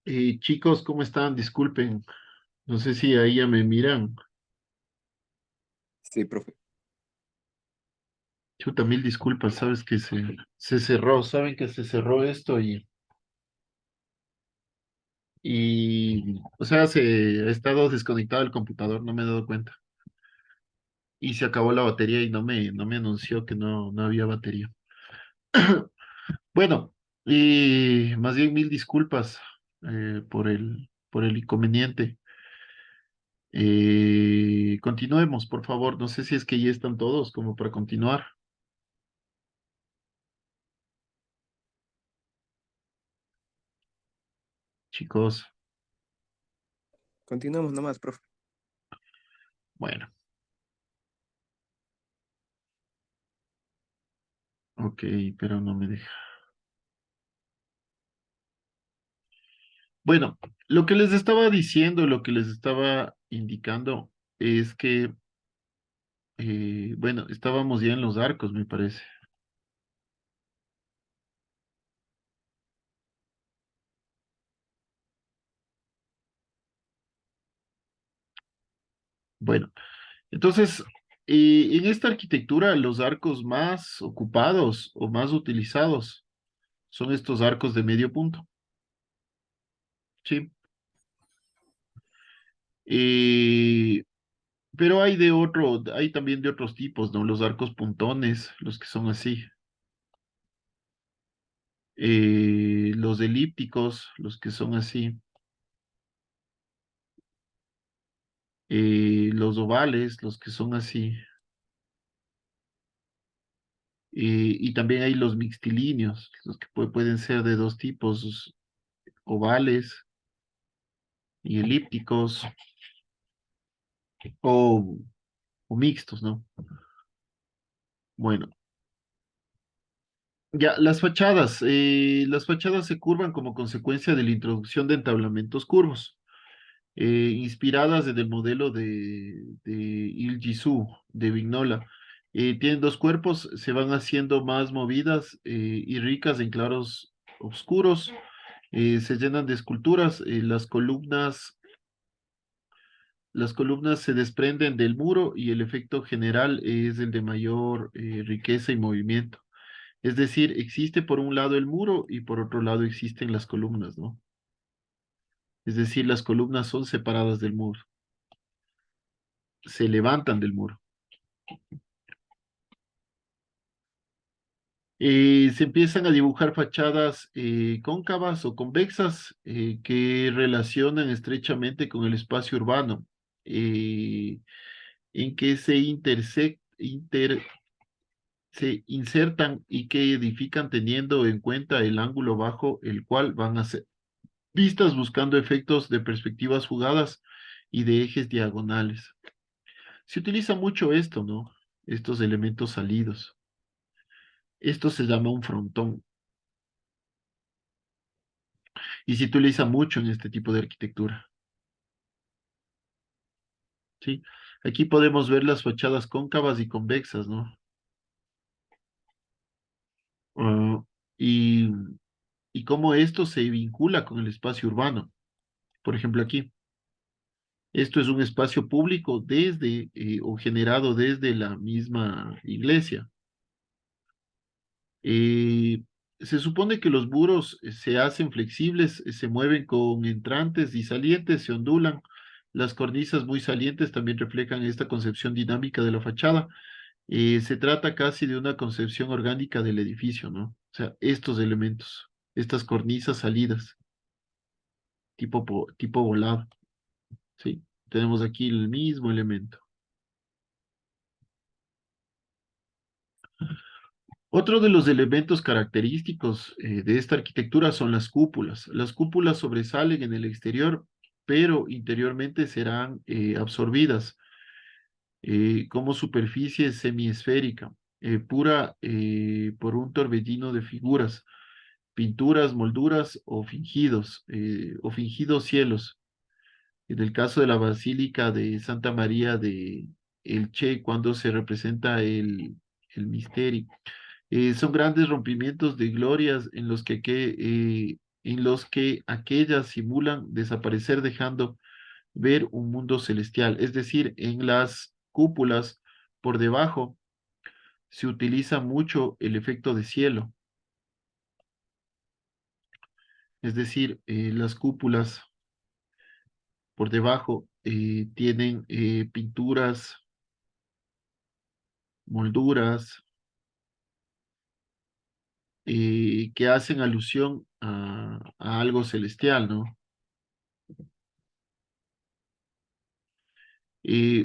Chicos, ¿cómo están? Disculpen, no sé si ahí ya me miran. Sí, profe. Chuta, mil disculpas, sabes que se cerró, saben que se cerró esto o sea, se ha estado desconectado el computador, no me he dado cuenta. Y se acabó la batería y no me anunció que no había batería. Bueno, y más bien mil disculpas por el inconveniente. Continuemos, por favor. No sé si es que ya están todos como para continuar, chicos. Continuamos nomás, profe. Bueno. Ok, pero no me deja. Bueno, lo que les estaba diciendo, lo que les estaba indicando es que, bueno, estábamos ya en los arcos, me parece. Bueno, entonces, en esta arquitectura, los arcos más ocupados o más utilizados son estos arcos de medio punto, ¿sí? Eh, pero hay también de otros tipos, ¿no? Los arcos puntones, los que son así. Los elípticos, los que son así. Los ovales, los que son así, y también hay los mixtilíneos, los que pueden ser de dos tipos, ovales y elípticos o, o mixtos, ¿no? Bueno, ya, las fachadas se curvan como consecuencia de la introducción de entablamentos curvos, inspiradas en el modelo de Il Gisù, de Vignola. Tienen dos cuerpos, se van haciendo más movidas y ricas en claros oscuros, se llenan de esculturas, las columnas se desprenden del muro y el efecto general es el de mayor riqueza y movimiento. Es decir, existe por un lado el muro y por otro lado existen las columnas, ¿no? Es decir, las columnas son separadas del muro, se levantan del muro. Se empiezan a dibujar fachadas cóncavas o convexas que relacionan estrechamente con el espacio urbano, eh, en que se insertan y que edifican teniendo en cuenta el ángulo bajo el cual van a ser vistas buscando efectos de perspectivas jugadas y de ejes diagonales. Se utiliza mucho esto, ¿no? Estos elementos salidos. Esto se llama un frontón y se utiliza mucho en este tipo de arquitectura, ¿sí? Aquí podemos ver las fachadas cóncavas y convexas, ¿no? Ah, y, y cómo esto se vincula con el espacio urbano. Por ejemplo, aquí. Esto es un espacio público o generado desde la misma iglesia. Eh, Se supone que los muros se hacen flexibles, se mueven con entrantes y salientes, se ondulan. Las cornisas muy salientes también reflejan esta concepción dinámica de la fachada. Se trata casi de una concepción orgánica del edificio, ¿no? O sea, estos elementos, estas cornisas salidas, tipo volado, ¿sí? Tenemos aquí el mismo elemento. Otro de los elementos característicos de esta arquitectura son las cúpulas. Las cúpulas sobresalen en el exterior, pero interiormente serán absorbidas como superficie semiesférica, pura por un torbellino de figuras, pinturas, molduras o fingidos cielos. En el caso de la Basílica de Santa María de Elche, cuando se representa el misterio. Son grandes rompimientos de glorias en los que en los que aquellas simulan desaparecer dejando ver un mundo celestial. Es decir, en las cúpulas por debajo se utiliza mucho el efecto de cielo. Es decir, las cúpulas por debajo tienen pinturas, molduras, que hacen alusión a algo celestial, ¿no?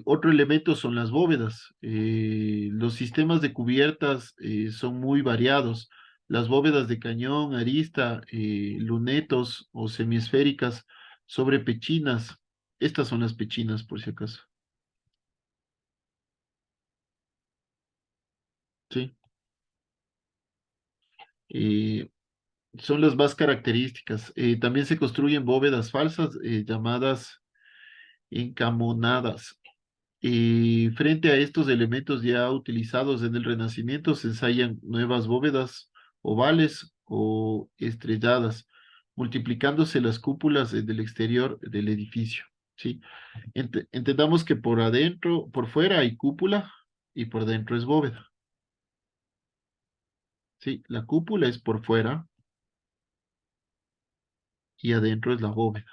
Otro elemento son las bóvedas. Los sistemas de cubiertas son muy variados. Las bóvedas de cañón, arista, lunetos o semiesféricas sobre pechinas. Estas son las pechinas, por si acaso. ¿Sí? Eh, Son las más características. También se construyen bóvedas falsas llamadas encamonadas. Frente a estos elementos ya utilizados en el Renacimiento, se ensayan nuevas bóvedas ovales o estrelladas, multiplicándose las cúpulas en el exterior del edificio. ¿Sí? Entendamos que por adentro, por fuera hay cúpula y por dentro es bóveda. ¿Sí? La cúpula es por fuera y adentro es la bóveda.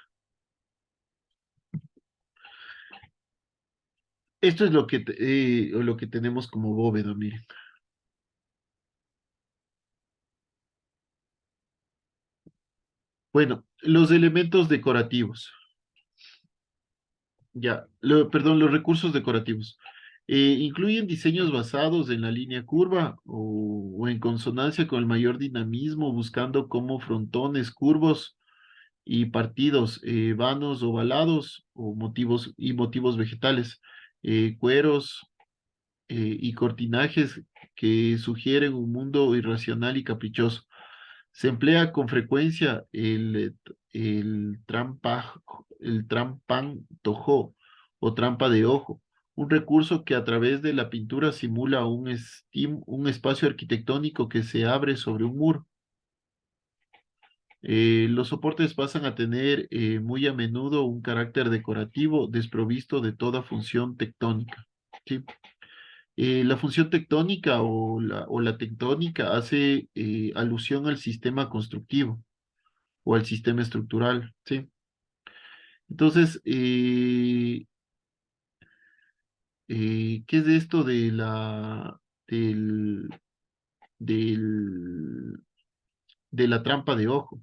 Esto es lo que tenemos como bóveda, miren. Bueno, los elementos decorativos. Ya, perdón, los recursos decorativos. Incluyen diseños basados en la línea curva o en consonancia con el mayor dinamismo, buscando como frontones curvos y partidos, vanos ovalados o motivos vegetales, cueros y cortinajes que sugieren un mundo irracional y caprichoso. Se emplea con frecuencia el trampantojo o trampa de ojo, un recurso que a través de la pintura simula un espacio arquitectónico que se abre sobre un muro. Los soportes pasan a tener muy a menudo un carácter decorativo desprovisto de toda función tectónica. ¿Sí? La función tectónica o la tectónica hace alusión al sistema constructivo o al sistema estructural, ¿sí? Entonces, ¿qué es esto del, del, de la trampa de ojo?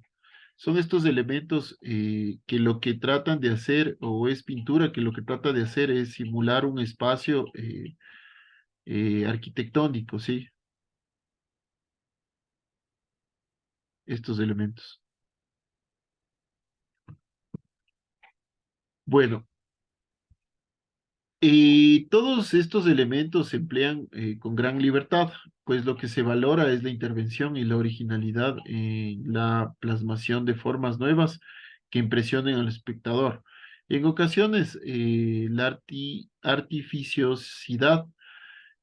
Son estos elementos que lo que tratan de hacer, o es pintura que lo que trata de hacer es simular un espacio arquitectónico, ¿sí? Estos elementos. Bueno, y todos estos elementos se emplean con gran libertad, pues lo que se valora es la intervención y la originalidad en la plasmación de formas nuevas que impresionen al espectador. En ocasiones, la artificiosidad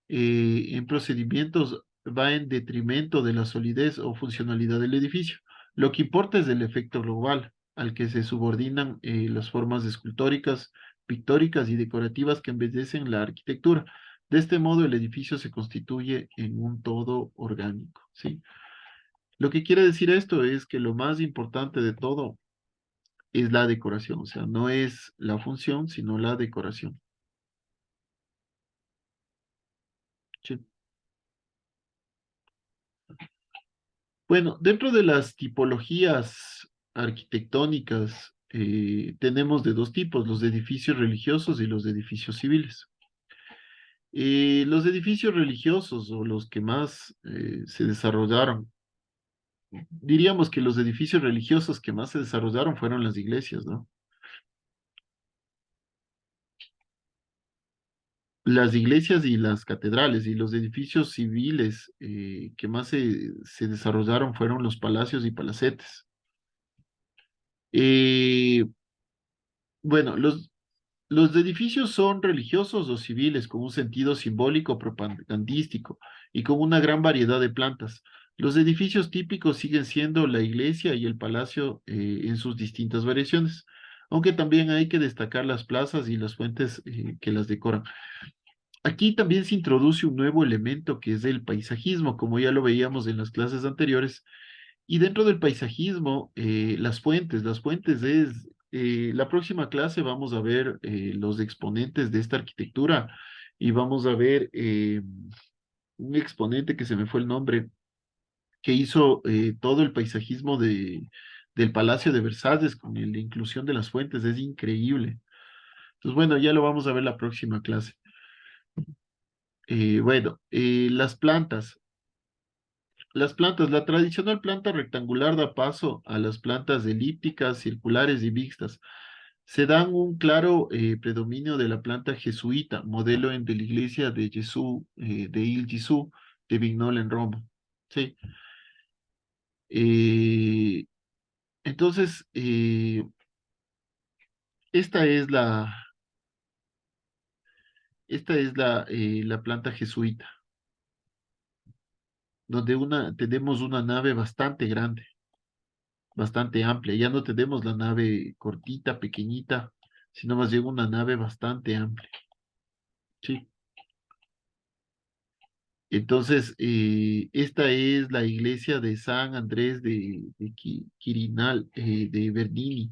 en procedimientos va en detrimento de la solidez o funcionalidad del edificio. Lo que importa es el efecto global, al que se subordinan las formas escultóricas, pictóricas y decorativas que embellecen la arquitectura. De este modo, el edificio se constituye en un todo orgánico, ¿sí? Lo que quiere decir esto es que lo más importante de todo es la decoración, o sea, no es la función, sino la decoración. ¿Sí? Bueno, dentro de las tipologías arquitectónicas tenemos de dos tipos, los de edificios religiosos y los de edificios civiles. Los edificios religiosos o los que más se desarrollaron, diríamos que los edificios religiosos que más se desarrollaron fueron las iglesias, ¿no? Las iglesias y las catedrales y los edificios civiles que más se desarrollaron fueron los palacios y palacetes. Eh, bueno, los edificios son religiosos o civiles con un sentido simbólico propagandístico y con una gran variedad de plantas. Los edificios típicos siguen siendo la iglesia y el palacio en sus distintas variaciones, aunque también hay que destacar las plazas y las fuentes que las decoran. Aquí también se introduce un nuevo elemento que es el paisajismo, como ya lo veíamos en las clases anteriores. Y dentro del paisajismo, las fuentes es, la próxima clase vamos a ver los exponentes de esta arquitectura y vamos a ver un exponente que se me fue el nombre, que hizo todo el paisajismo del Palacio de Versalles con la inclusión de las fuentes, es increíble. Entonces, bueno, ya lo vamos a ver la próxima clase. Bueno, las plantas. Las plantas, la tradicional planta rectangular da paso a las plantas elípticas, circulares y mixtas. Se dan un claro predominio de la planta jesuita, modelo de la iglesia de Jesús, de Il Gesù, de Vignole en Roma. Sí. Eh, entonces, esta es la planta jesuita, donde tenemos una nave bastante grande, bastante amplia. Ya no tenemos la nave cortita, pequeñita, sino más bien una nave bastante amplia. Sí. Entonces, esta es la iglesia de San Andrés de Quirinal, de Bernini,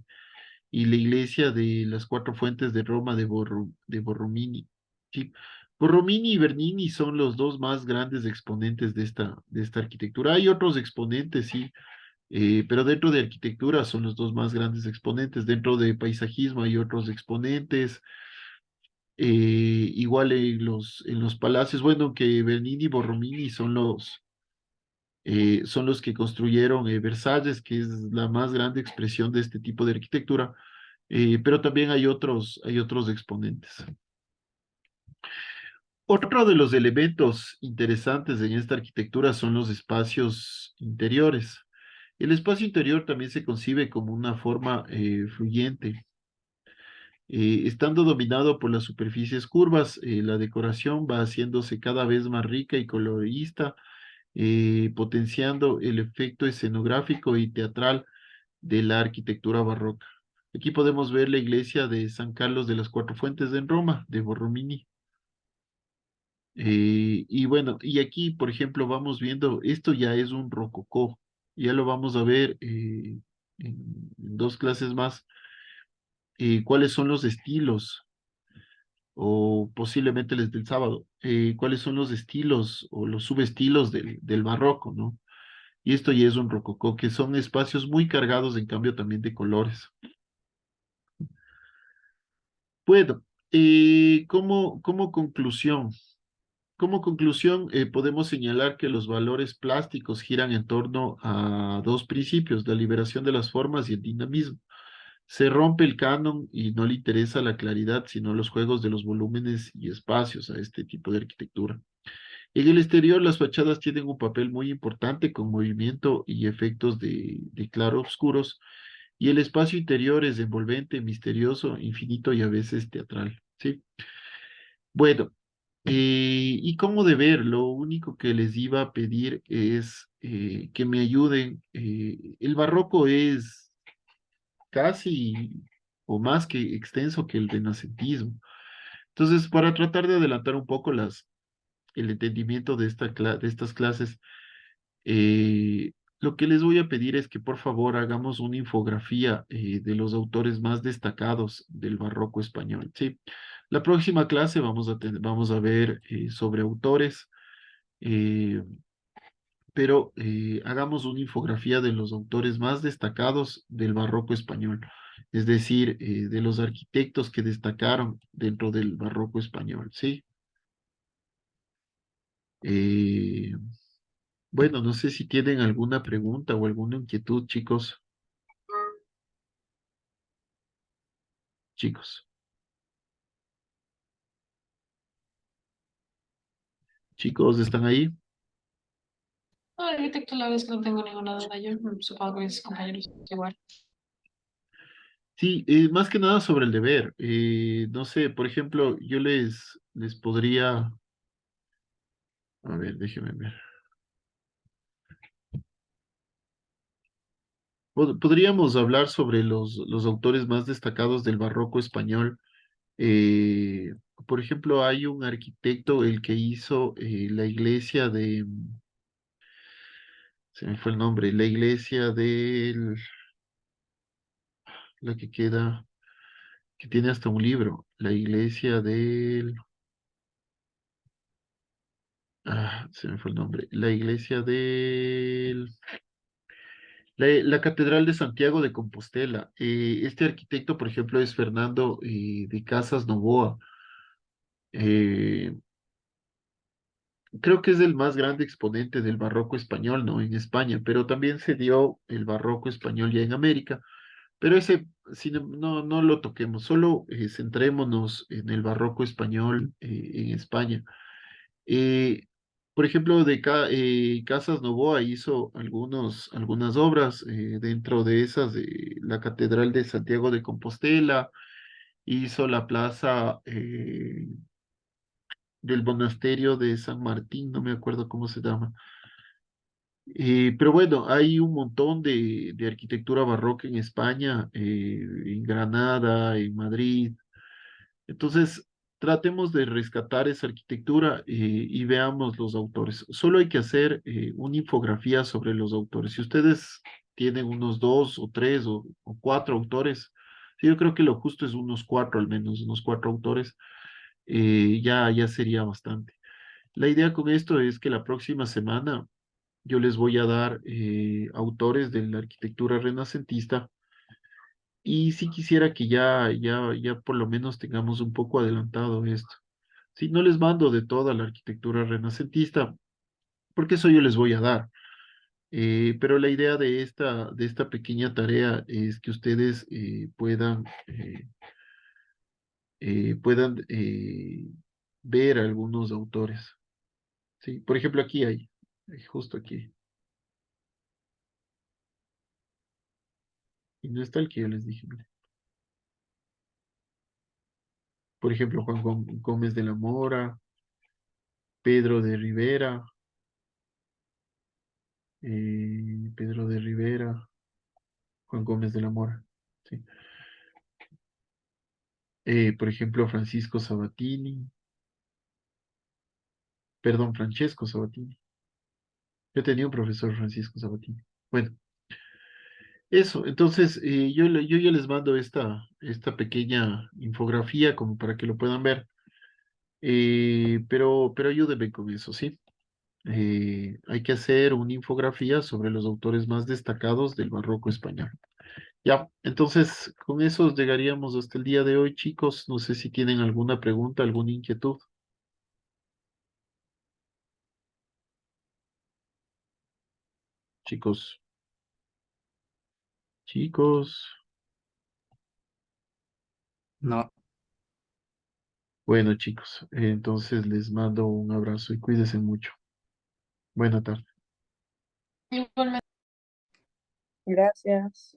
y la iglesia de las Cuatro Fuentes de Roma de Borromini. Sí. Borromini y Bernini son los dos más grandes exponentes de esta arquitectura. Hay otros exponentes, sí, pero dentro de arquitectura son los dos más grandes exponentes. Dentro de paisajismo hay otros exponentes. Igual en los palacios, bueno, que Bernini y Borromini son los que construyeron Versalles, que es la más grande expresión de este tipo de arquitectura, pero también hay otros exponentes. Otro de los elementos interesantes en esta arquitectura son los espacios interiores. El espacio interior también se concibe como una forma fluyente. Estando dominado por las superficies curvas, la decoración va haciéndose cada vez más rica y colorista, potenciando el efecto escenográfico y teatral de la arquitectura barroca. Aquí podemos ver la iglesia de San Carlos de las Cuatro Fuentes en Roma, de Borromini. Y bueno, y aquí, por ejemplo, vamos viendo, esto ya es un rococó, ya lo vamos a ver en dos clases más, cuáles son los estilos, o posiblemente les del sábado, cuáles son los estilos o los subestilos del barroco, ¿no? Y esto ya es un rococó, que son espacios muy cargados en cambio también de colores. Bueno, como conclusión, podemos señalar que los valores plásticos giran en torno a dos principios, la liberación de las formas y el dinamismo. Se rompe el canon y no le interesa la claridad, sino los juegos de los volúmenes y espacios a este tipo de arquitectura. En el exterior, las fachadas tienen un papel muy importante con movimiento y efectos de claro-oscuros, y el espacio interior es envolvente, misterioso, infinito y a veces teatral. ¿Sí? Bueno, y cómo de ver, lo único que les iba a pedir es que me ayuden. El barroco es casi o más que extenso que el renacentismo. Entonces, para tratar de adelantar un poco el entendimiento de estas clases, lo que les voy a pedir es que por favor hagamos una infografía de los autores más destacados del barroco español. ¿Sí? La próxima clase vamos a ver sobre autores, eh, pero hagamos una infografía de los autores más destacados del barroco español, es decir, de los arquitectos que destacaron dentro del barroco español. ¿Sí? Eh, bueno, no sé si tienen alguna pregunta o alguna inquietud, chicos. Chicos, chicos, ¿están ahí? No, de arquitecto, la verdad es que no tengo ninguna duda. Yo supongo que mis compañeros igual. Sí, más que nada sobre el deber. No sé, por ejemplo, yo les podría, a ver, déjenme ver. Podríamos hablar sobre los autores más destacados del barroco español. Eh, por ejemplo, hay un arquitecto, el que hizo la iglesia de, se me fue el nombre, la iglesia de la que queda, que tiene hasta un libro, la iglesia del, se me fue el nombre, la iglesia del, la Catedral de Santiago de Compostela. Este arquitecto, por ejemplo, es Fernando de Casas Novoa. Eh, Creo que es el más grande exponente del barroco español, ¿no? En España, pero también se dio el barroco español ya en América. Pero ese, si no, no lo toquemos, solo centrémonos en el barroco español en España. Eh, por ejemplo, Casas Novoa hizo algunas obras, dentro de esas, de la Catedral de Santiago de Compostela, hizo la plaza del monasterio de San Martín, no me acuerdo cómo se llama. Pero bueno, hay un montón de arquitectura barroca en España, en Granada, en Madrid. Entonces, tratemos de rescatar esa arquitectura y veamos los autores. Solo hay que hacer una infografía sobre los autores. Si ustedes tienen unos dos o tres o cuatro autores, sí, yo creo que lo justo es unos cuatro al menos, unos cuatro autores, ya sería bastante. La idea con esto es que la próxima semana yo les voy a dar autores de la arquitectura renacentista y sí quisiera que ya por lo menos tengamos un poco adelantado esto. Sí, no les mando de toda la arquitectura renacentista, porque eso yo les voy a dar. Pero la idea de esta pequeña tarea es que ustedes puedan ver algunos autores. Sí, por ejemplo, aquí hay justo aquí. Y no está el que yo les dije. Mire. Por ejemplo, Gómez de la Mora, Pedro de Rivera, Pedro de Rivera, Juan Gómez de la Mora. Sí. Por ejemplo, Francisco Sabatini, perdón, Francesco Sabatini. Yo tenía un profesor Francisco Sabatini. Bueno, eso, entonces yo ya les mando esta pequeña infografía como para que lo puedan ver. Pero ayúdenme con eso, ¿sí? Hay que hacer una infografía sobre los autores más destacados del barroco español. Ya, entonces con eso llegaríamos hasta el día de hoy, chicos. No sé si tienen alguna pregunta, alguna inquietud. Chicos, chicos. No, Bueno, chicos, entonces les mando un abrazo y cuídense mucho. Buena tarde. Igualmente. Gracias.